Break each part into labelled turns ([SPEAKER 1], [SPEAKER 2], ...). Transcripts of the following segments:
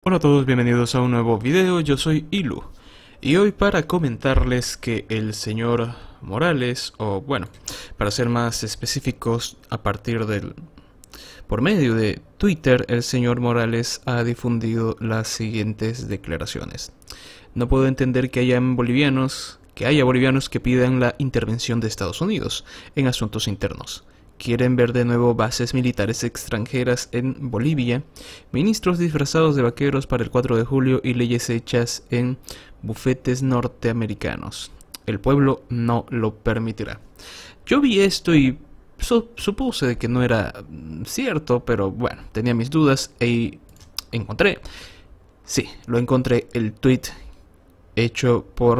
[SPEAKER 1] Hola a todos, bienvenidos a un nuevo video, yo soy Ilu. Y hoy para comentarles que el señor Morales, o bueno, para ser más específicos, por medio de Twitter, el señor Morales ha difundido las siguientes declaraciones. No puedo entender que haya bolivianos que pidan la intervención de Estados Unidos en asuntos internos. Quieren ver de nuevo bases militares extranjeras en Bolivia, ministros disfrazados de vaqueros para el 4 de julio y leyes hechas en bufetes norteamericanos. El pueblo no lo permitirá. Yo vi esto y supuse que no era cierto, pero bueno, tenía mis dudas y encontré el tweet hecho por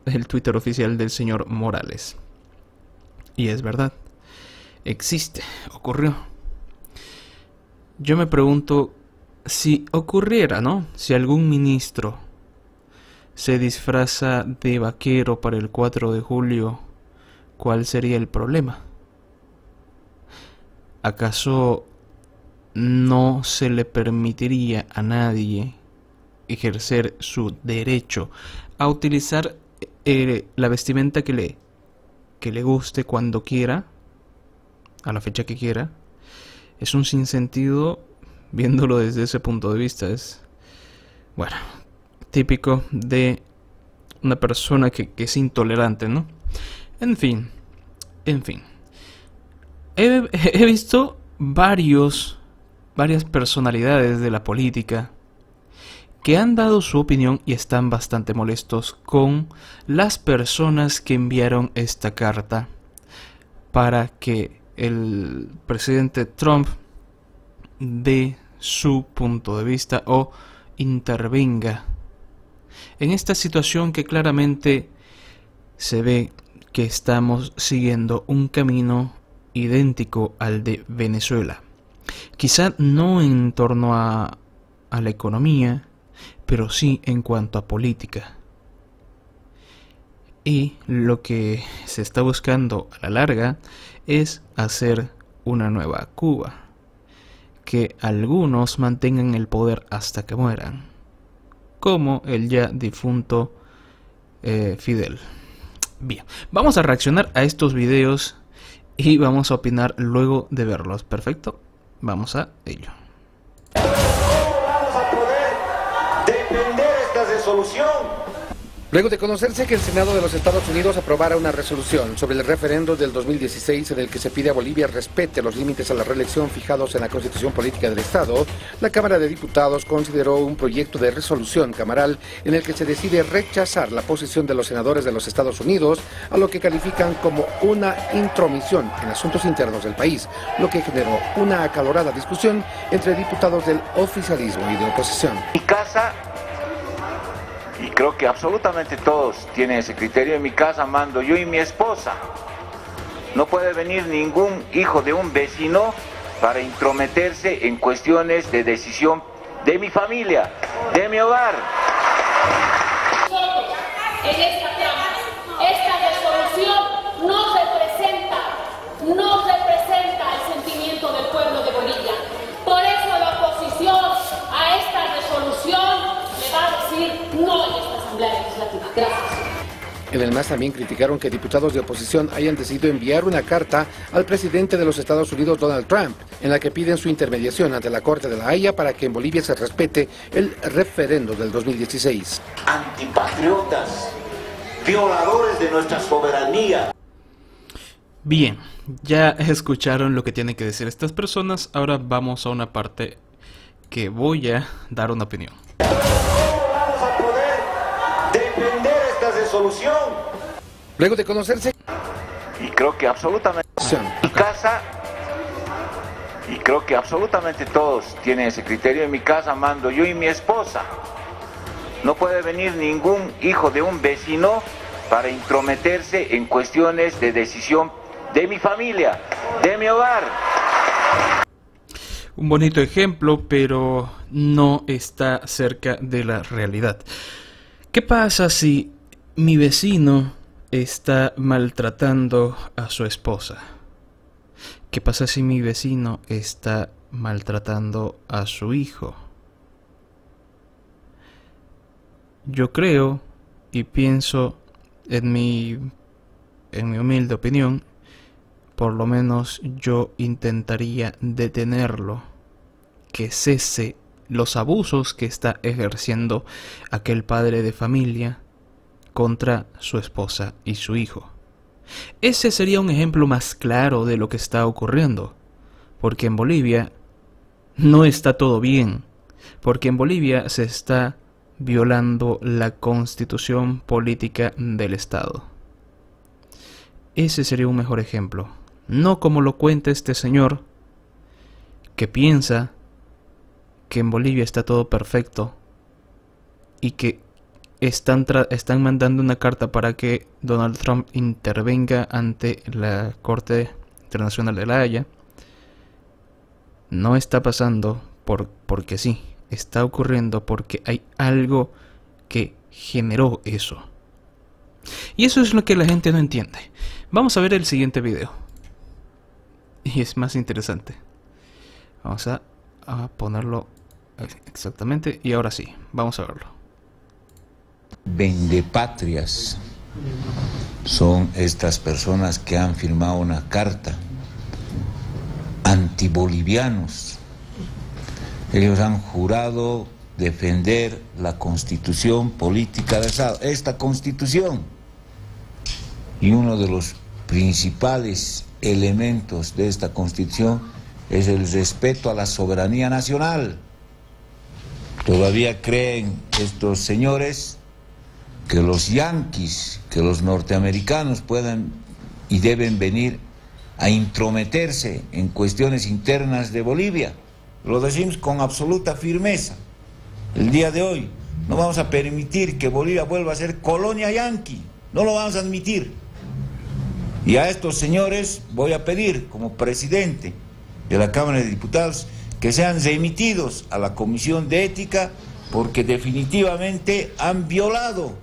[SPEAKER 1] el Twitter oficial del señor Morales. Y es verdad. Existe, ocurrió. Yo me pregunto, si ocurriera, ¿no? Si algún ministro se disfraza de vaquero para el 4 de julio, ¿cuál sería el problema? ¿Acaso no se le permitiría a nadie ejercer su derecho a utilizar la vestimenta que le guste cuando quiera? A la fecha que quiera. Es un sinsentido viéndolo desde ese punto de vista. Es, bueno, típico de una persona que es intolerante, ¿no? En fin. He visto varias personalidades de la política que han dado su opinión y están bastante molestos con las personas que enviaron esta carta para que el presidente Trump dé su punto de vista o intervenga en esta situación que claramente se ve que estamos siguiendo un camino idéntico al de Venezuela. Quizá no en torno a la economía, pero sí en cuanto a política. Y lo que se está buscando a la larga es hacer una nueva Cuba, que algunos mantengan el poder hasta que mueran, como el ya difunto Fidel. Bien, vamos a reaccionar a estos videos y vamos a opinar luego de verlos. Perfecto, vamos a ello.
[SPEAKER 2] ¿Cómo vamos a poder defender esta resolución?
[SPEAKER 3] Luego de conocerse que el Senado de los Estados Unidos aprobara una resolución sobre el referendo del 2016 en el que se pide a Bolivia respete los límites a la reelección fijados en la Constitución Política del Estado, la Cámara de Diputados consideró un proyecto de resolución camaral en el que se decide rechazar la posición de los senadores de los Estados Unidos a lo que califican como una intromisión en asuntos internos del país, lo que generó una acalorada discusión entre diputados del oficialismo y de oposición.
[SPEAKER 2] Mi casa, y creo que absolutamente todos tienen ese criterio, en mi casa mando yo y mi esposa. No puede venir ningún hijo de un vecino para intrometerse en cuestiones de decisión de mi familia, de mi hogar.
[SPEAKER 4] En esta Cámara, esta resolución no representa el sentimiento del pueblo de Bolivia. Por eso la oposición a esta resolución le va a decir no en esta Asamblea Legislativa. Gracias.
[SPEAKER 3] En el MAS también criticaron que diputados de oposición hayan decidido enviar una carta al presidente de los Estados Unidos, Donald Trump, en la que piden su intermediación ante la Corte de la Haya para que en Bolivia se respete el referendo del 2016.
[SPEAKER 2] Antipatriotas, violadores de nuestra soberanía.
[SPEAKER 1] Bien, ya escucharon lo que tienen que decir estas personas. Ahora vamos a una parte que voy a dar una opinión.
[SPEAKER 2] ¿Cómo vamos a poder defender esta resolución?
[SPEAKER 3] Luego de conocerse
[SPEAKER 2] Y creo que absolutamente mi casa, y creo que absolutamente todos tienen ese criterio, en mi casa mando yo y mi esposa. No puede venir ningún hijo de un vecino para intrometerse en cuestiones de decisión de mi familia, de mi hogar.
[SPEAKER 1] Un bonito ejemplo, pero no está cerca de la realidad. ¿Qué pasa si mi vecino está maltratando a su esposa? ¿Qué pasa si mi vecino está maltratando a su hijo? Yo creo y pienso, en mi humilde opinión, por lo menos yo intentaría detenerlo, que cese los abusos que está ejerciendo aquel padre de familia contra su esposa y su hijo. Ese sería un ejemplo más claro de lo que está ocurriendo, porque en Bolivia no está todo bien, porque en Bolivia se está violando la constitución política del Estado. Ese sería un mejor ejemplo, no como lo cuenta este señor que piensa que en Bolivia está todo perfecto y que están mandando una carta para que Donald Trump intervenga ante la Corte Internacional de La Haya. No está pasando porque sí, está ocurriendo porque hay algo que generó eso. Y eso es lo que la gente no entiende. Vamos a ver el siguiente video. Y es más interesante. Vamos a ponerlo exactamente. Y ahora sí, vamos a verlo.
[SPEAKER 5] Vendepatrias son estas personas que han firmado una carta, antibolivianos. Ellos han jurado defender la constitución política del Estado, esta constitución, y uno de los principales elementos de esta constitución es el respeto a la soberanía nacional. Todavía creen estos señores que los yanquis, que los norteamericanos puedan y deben venir a intrometerse en cuestiones internas de Bolivia. Lo decimos con absoluta firmeza. El día de hoy no vamos a permitir que Bolivia vuelva a ser colonia yanqui, no lo vamos a admitir. Y a estos señores voy a pedir, como presidente de la Cámara de Diputados, que sean remitidos a la Comisión de Ética, porque definitivamente han violado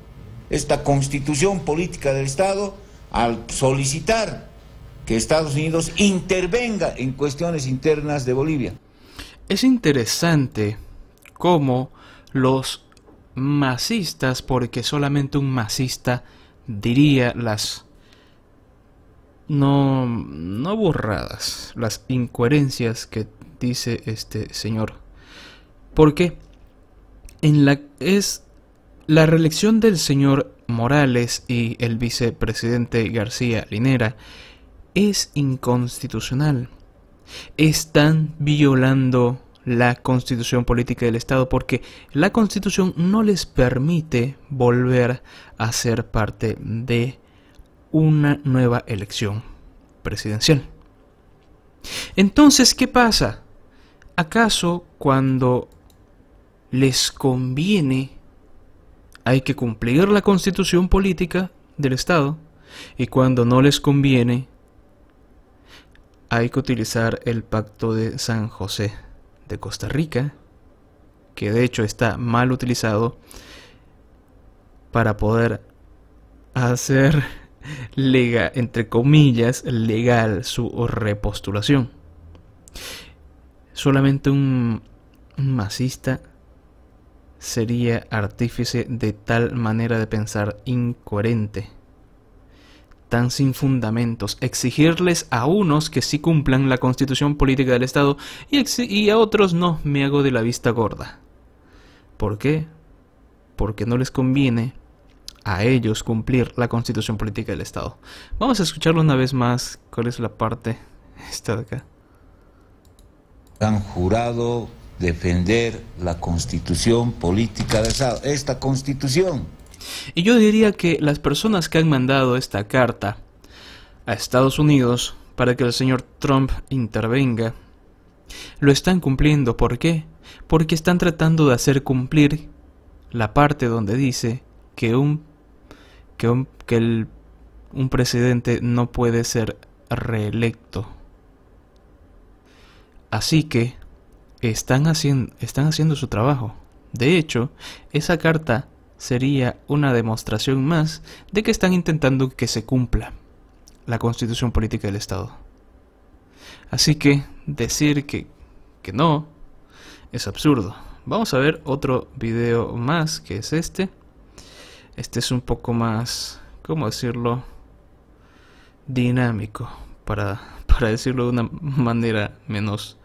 [SPEAKER 5] esta constitución política del Estado al solicitar que Estados Unidos intervenga en cuestiones internas de Bolivia.
[SPEAKER 1] Es interesante cómo los masistas, porque solamente un masista diría las no burradas, las incoherencias que dice este señor, porque la reelección del señor Morales y el vicepresidente García Linera es inconstitucional. Están violando la constitución política del Estado porque la constitución no les permite volver a ser parte de una nueva elección presidencial. Entonces, ¿qué pasa? ¿Acaso cuando les conviene hay que cumplir la constitución política del Estado y cuando no les conviene hay que utilizar el Pacto de San José de Costa Rica, que de hecho está mal utilizado, para poder hacer legal, entre comillas, legal su repostulación? Solamente un masista sería artífice de tal manera de pensar incoherente, tan sin fundamentos, exigirles a unos que sí cumplan la constitución política del Estado y a otros no, me hago de la vista gorda. ¿Por qué? Porque no les conviene a ellos cumplir la constitución política del Estado. Vamos a escucharlo una vez más. ¿Cuál es la parte esta de acá?
[SPEAKER 5] Han jurado defender la constitución política del Estado, esta constitución.
[SPEAKER 1] Y yo diría que las personas que han mandado esta carta a Estados Unidos para que el señor Trump intervenga, lo están cumpliendo. ¿Por qué? Porque están tratando de hacer cumplir la parte donde dice que un presidente no puede ser reelecto. Así que están haciendo su trabajo. De hecho, esa carta sería una demostración más de que están intentando que se cumpla la constitución política del Estado. Así que decir que no es absurdo. Vamos a ver otro video más, que es este. Este es un poco más, ¿cómo decirlo?, dinámico, para decirlo de una manera menos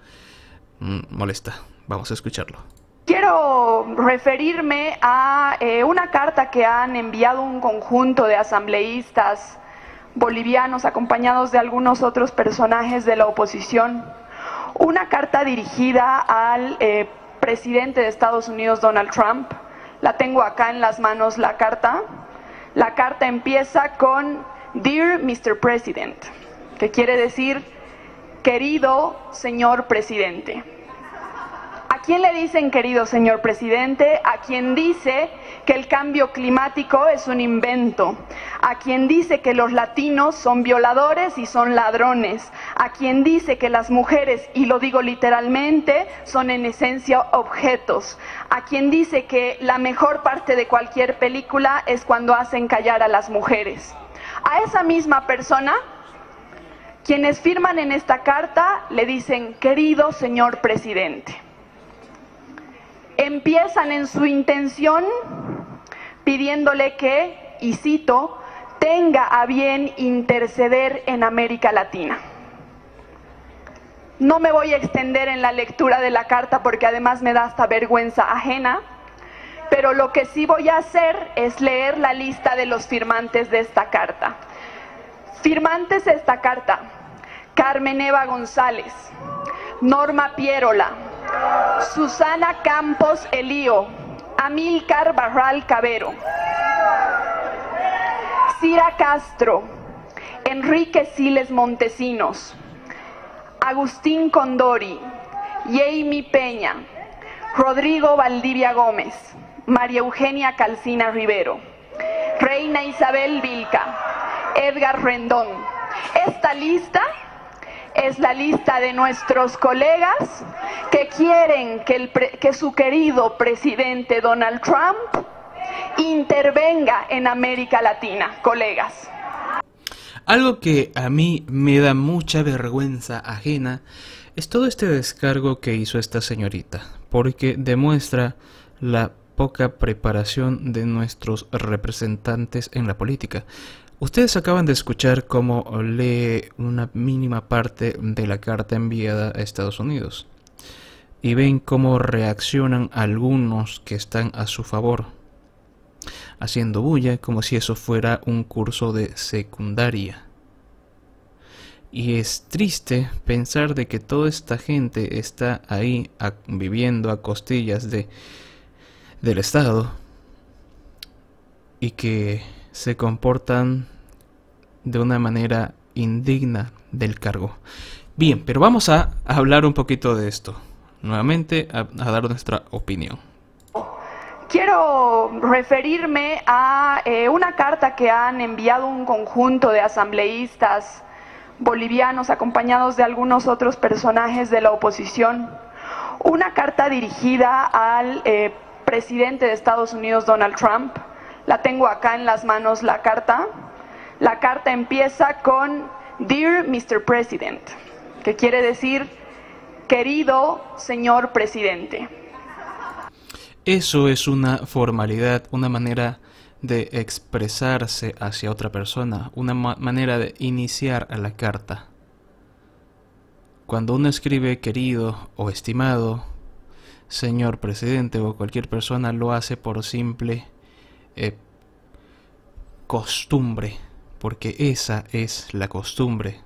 [SPEAKER 1] molesta. Vamos a escucharlo.
[SPEAKER 6] Quiero referirme a una carta que han enviado un conjunto de asambleístas bolivianos acompañados de algunos otros personajes de la oposición. Una carta dirigida al presidente de Estados Unidos, Donald Trump. La tengo acá en las manos, la carta. La carta empieza con Dear Mr. President, que quiere decir querido señor presidente. ¿A quién le dicen querido señor presidente? A quien dice que el cambio climático es un invento, a quien dice que los latinos son violadores y son ladrones, a quien dice que las mujeres, y lo digo literalmente, son en esencia objetos, a quien dice que la mejor parte de cualquier película es cuando hacen callar a las mujeres. A esa misma persona, quienes firman en esta carta le dicen querido señor presidente. Empiezan en su intención pidiéndole que, y cito, tenga a bien interceder en América Latina. No me voy a extender en la lectura de la carta porque además me da hasta vergüenza ajena, pero lo que sí voy a hacer es leer la lista de los firmantes de esta carta. Firmantes de esta carta: Carmen Eva González, Norma Pierola, Susana Campos Elío, Amílcar Barral Cabero, Cira Castro, Enrique Siles Montesinos, Agustín Condori, Jamie Peña, Rodrigo Valdivia Gómez, María Eugenia Calcina Rivero, Reina Isabel Vilca, Edgar Rendón. Esta lista es la lista de nuestros colegas que quieren que su querido presidente Donald Trump intervenga en América Latina, colegas.
[SPEAKER 1] Algo que a mí me da mucha vergüenza ajena es todo este descargo que hizo esta señorita, porque demuestra la poca preparación de nuestros representantes en la política. Ustedes acaban de escuchar cómo lee una mínima parte de la carta enviada a Estados Unidos y ven cómo reaccionan algunos que están a su favor, haciendo bulla como si eso fuera un curso de secundaria. Y es triste pensar de que toda esta gente está ahí viviendo a costillas del Estado y que se comportan de una manera indigna del cargo. Bien, pero vamos a hablar un poquito de esto. Nuevamente a dar nuestra opinión.
[SPEAKER 6] Quiero referirme a una carta que han enviado un conjunto de asambleístas bolivianos acompañados de algunos otros personajes de la oposición. Una carta dirigida al presidente de Estados Unidos, Donald Trump. La tengo acá en las manos, la carta. La carta empieza con Dear Mr. President, que quiere decir querido señor presidente.
[SPEAKER 1] Eso es una formalidad, una manera de expresarse hacia otra persona, una manera de iniciar a la carta. Cuando uno escribe querido o estimado señor presidente o cualquier persona, lo hace por simple costumbre, porque esa es la costumbre.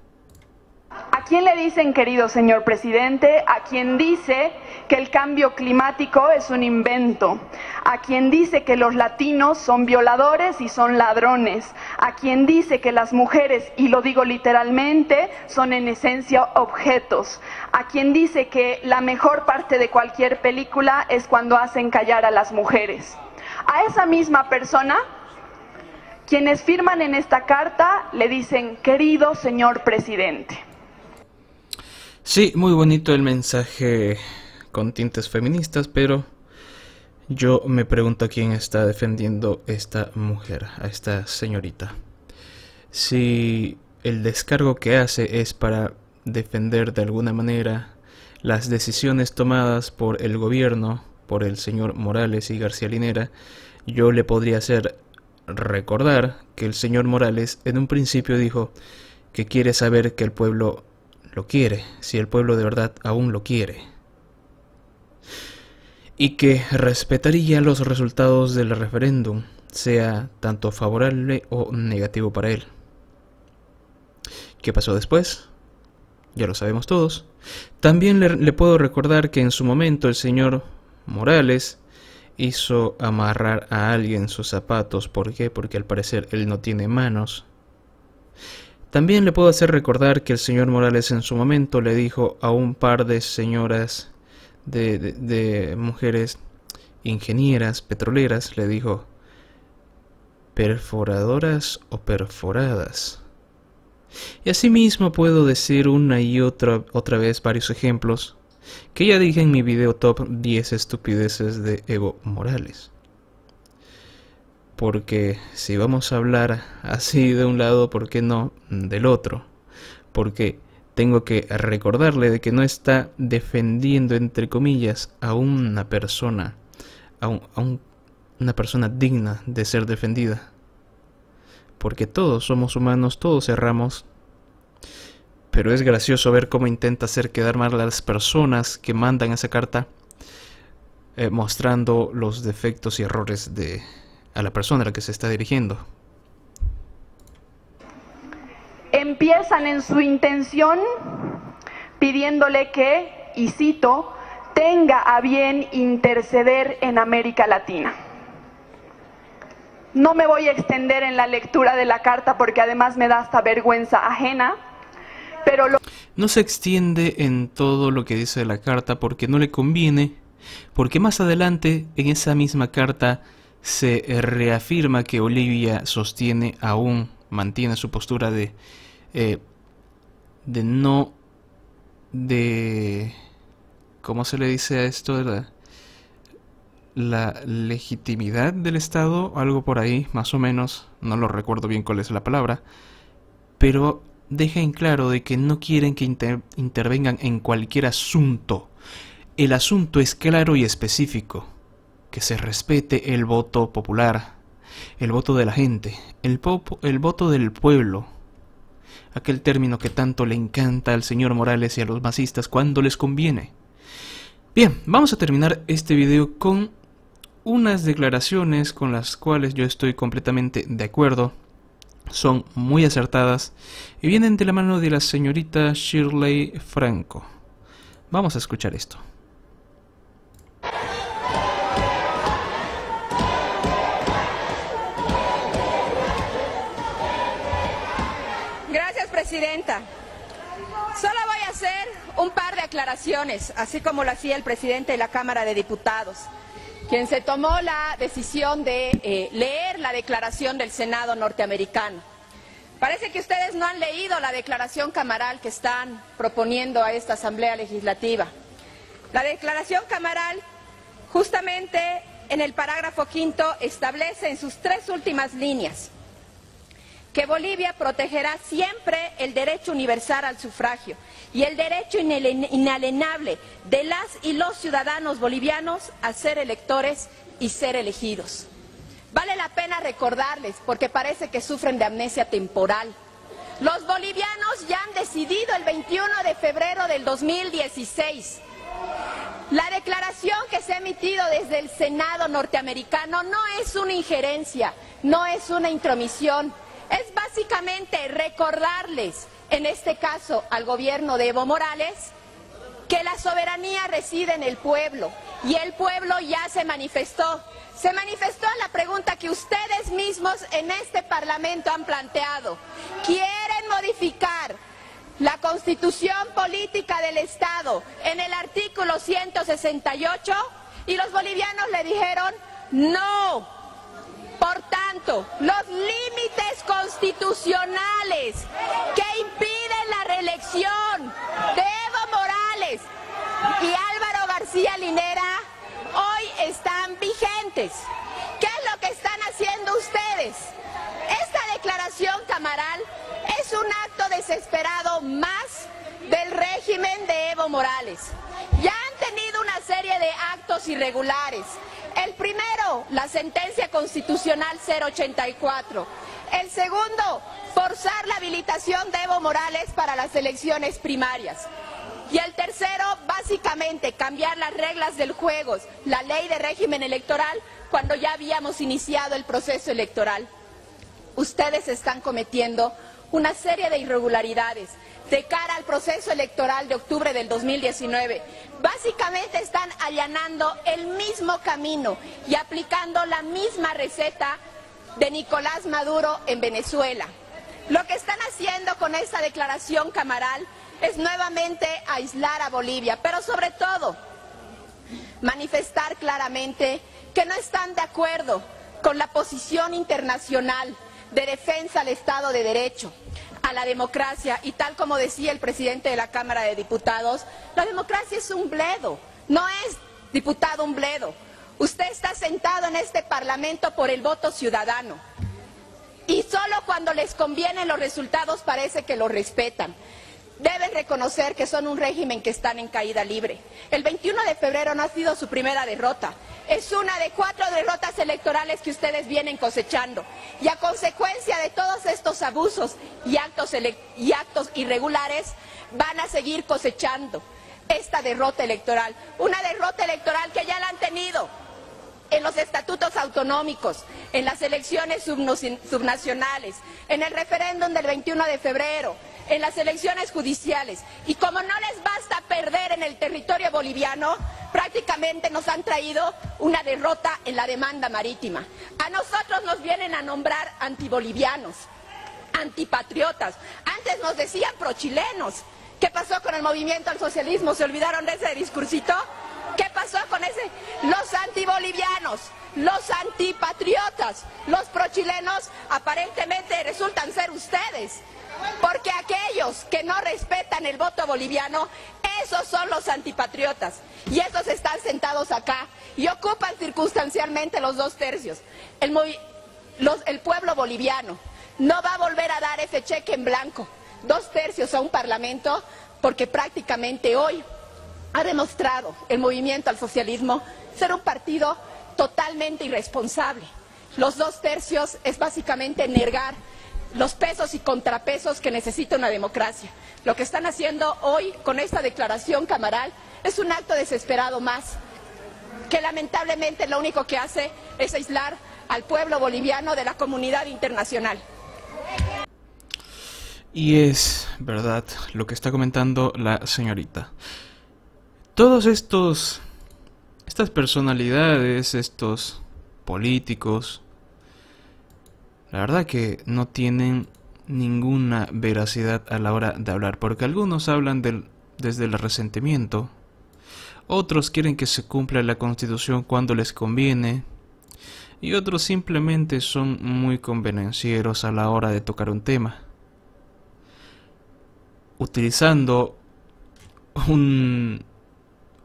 [SPEAKER 6] ¿A quién le dicen querido señor presidente? A quien dice que el cambio climático es un invento, a quien dice que los latinos son violadores y son ladrones, a quien dice que las mujeres, y lo digo literalmente, son en esencia objetos, a quien dice que la mejor parte de cualquier película es cuando hacen callar a las mujeres. A esa misma persona, quienes firman en esta carta le dicen querido señor presidente.
[SPEAKER 1] Sí, muy bonito el mensaje con tintes feministas, pero yo me pregunto quién está defendiendo esta mujer, a esta señorita. Si el descargo que hace es para defender de alguna manera las decisiones tomadas por el gobierno, por el señor Morales y García Linera, yo le podría hacer recordar que el señor Morales en un principio dijo que quiere saber que el pueblo lo quiere, si el pueblo de verdad aún lo quiere, y que respetaría los resultados del referéndum, sea tanto favorable o negativo para él. ¿Qué pasó después? Ya lo sabemos todos. También le puedo recordar que en su momento el señor Morales hizo amarrar a alguien sus zapatos. ¿Por qué? Porque al parecer él no tiene manos. También le puedo hacer recordar que el señor Morales en su momento le dijo a un par de señoras, de mujeres ingenieras, petroleras, le dijo, ¿perforadoras o perforadas? Y asimismo puedo decir una y otra vez varios ejemplos que ya dije en mi video top 10 estupideces de Evo Morales. Porque si vamos a hablar así de un lado, ¿por qué no del otro? Porque tengo que recordarle de que no está defendiendo, entre comillas, a una persona, una persona digna de ser defendida. Porque todos somos humanos, todos erramos. Pero es gracioso ver cómo intenta hacer quedar mal a las personas que mandan esa carta, mostrando los defectos y errores a la persona a la que se está dirigiendo.
[SPEAKER 6] Empiezan en su intención pidiéndole que, y cito, tenga a bien interceder en América Latina. No me voy a extender en la lectura de la carta porque además me da hasta vergüenza ajena, pero
[SPEAKER 1] no se extiende en todo lo que dice la carta porque no le conviene, porque más adelante en esa misma carta se reafirma que Bolivia sostiene aún, mantiene su postura ¿cómo se le dice a esto? De la legitimidad del Estado, algo por ahí, más o menos, no lo recuerdo bien cuál es la palabra, pero deja en claro de que no quieren que intervengan en cualquier asunto. El asunto es claro y específico, que se respete el voto popular, el voto de la gente, el voto del pueblo, aquel término que tanto le encanta al señor Morales y a los masistas cuando les conviene. Bien, vamos a terminar este video con unas declaraciones con las cuales yo estoy completamente de acuerdo. Son muy acertadas y vienen de la mano de la señorita Shirley Franco. Vamos a escuchar esto.
[SPEAKER 7] Gracias, presidenta. Solo voy a hacer un par de aclaraciones, así como lo hacía el presidente de la Cámara de Diputados, quien se tomó la decisión de leer la declaración del Senado norteamericano. Parece que ustedes no han leído la declaración camaral que están proponiendo a esta Asamblea Legislativa. La declaración camaral, justamente en el parágrafo 5º, establece en sus 3 últimas líneas que Bolivia protegerá siempre el derecho universal al sufragio y el derecho inalienable de las y los ciudadanos bolivianos a ser electores y ser elegidos. Vale la pena recordarles, porque parece que sufren de amnesia temporal. Los bolivianos ya han decidido el 21 de febrero del 2016. La declaración que se ha emitido desde el Senado norteamericano no es una injerencia, no es una intromisión. Es básicamente recordarles, en este caso al gobierno de Evo Morales, que la soberanía reside en el pueblo y el pueblo ya se manifestó. Se manifestó en la pregunta que ustedes mismos en este Parlamento han planteado. ¿Quieren modificar la Constitución Política del Estado en el artículo 168? Y los bolivianos le dijeron no. Por tanto, los límites constitucionales que impiden la reelección de Evo Morales y Álvaro García Linera hoy están vigentes. ¿Qué es lo que están haciendo ustedes? Esta declaración camaral es un acto desesperado más del régimen de Evo Morales. Ya han tenido una serie de actos irregulares. El primero, la sentencia constitucional 084. El segundo, forzar la habilitación de Evo Morales para las elecciones primarias. Y el tercero, básicamente, cambiar las reglas del juego, la ley de régimen electoral, cuando ya habíamos iniciado el proceso electoral. Ustedes están cometiendo una serie de irregularidades de cara al proceso electoral de octubre del 2019. Básicamente están allanando el mismo camino y aplicando la misma receta de Nicolás Maduro en Venezuela. Lo que están haciendo con esta declaración camaral es nuevamente aislar a Bolivia, pero sobre todo manifestar claramente que no están de acuerdo con la posición internacional de defensa al Estado de Derecho, a la democracia, y tal como decía el presidente de la Cámara de Diputados, la democracia es un bledo, no es, diputado, un bledo. Usted está sentado en este Parlamento por el voto ciudadano y solo cuando les convienen los resultados parece que los respetan. Deben reconocer que son un régimen que están en caída libre. El 21 de febrero no ha sido su primera derrota. Es una de 4 derrotas electorales que ustedes vienen cosechando. Y a consecuencia de todos estos abusos y actos irregulares, van a seguir cosechando esta derrota electoral. Una derrota electoral que ya la han tenido en los estatutos autonómicos, en las elecciones subnacionales, en el referéndum del 21 de febrero, en las elecciones judiciales. Y como no les basta perder en el territorio boliviano, prácticamente nos han traído una derrota en la demanda marítima. A nosotros nos vienen a nombrar antibolivianos, antipatriotas. Antes nos decían prochilenos. ¿Qué pasó con el movimiento al socialismo? ¿Se olvidaron de ese discursito? ¿Qué pasó con ese? Los antibolivianos, los antipatriotas, los prochilenos aparentemente resultan ser ustedes. Porque aquellos que no respetan el voto boliviano, esos son los antipatriotas. Y esos están sentados acá y ocupan circunstancialmente los 2 tercios. El pueblo boliviano no va a volver a dar ese cheque en blanco, 2 tercios a un parlamento, porque prácticamente hoy ha demostrado el movimiento al socialismo ser un partido totalmente irresponsable. Los 2 tercios es básicamente negar los pesos y contrapesos que necesita una democracia. Lo que están haciendo hoy con esta declaración camaral es un acto desesperado más, que lamentablemente lo único que hace es aislar al pueblo boliviano de la comunidad internacional.
[SPEAKER 1] Y es verdad lo que está comentando la señorita. Todos estas personalidades, estos políticos, la verdad que no tienen ninguna veracidad a la hora de hablar, porque algunos hablan desde el resentimiento, otros quieren que se cumpla la Constitución cuando les conviene, y otros simplemente son muy convenencieros a la hora de tocar un tema, utilizando un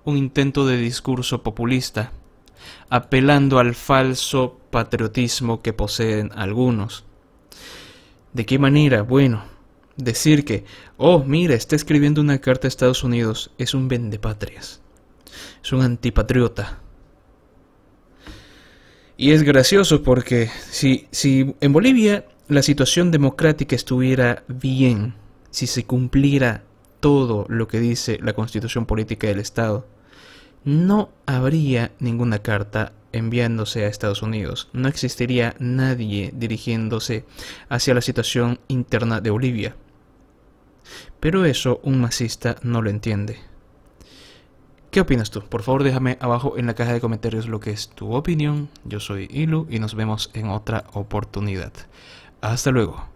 [SPEAKER 1] intento de discurso populista, apelando al falso patriotismo que poseen algunos. ¿De qué manera? Bueno, decir que, oh, mira, está escribiendo una carta a Estados Unidos, es un vendepatrias, es un antipatriota. Y es gracioso porque si en Bolivia la situación democrática estuviera bien, si se cumpliera todo lo que dice la Constitución Política del Estado, no habría ninguna carta enviándose a Estados Unidos. No existiría nadie dirigiéndose hacia la situación interna de Bolivia. Pero eso un masista no lo entiende. ¿Qué opinas tú? Por favor déjame abajo en la caja de comentarios lo que es tu opinión. Yo soy Ilu y nos vemos en otra oportunidad. Hasta luego.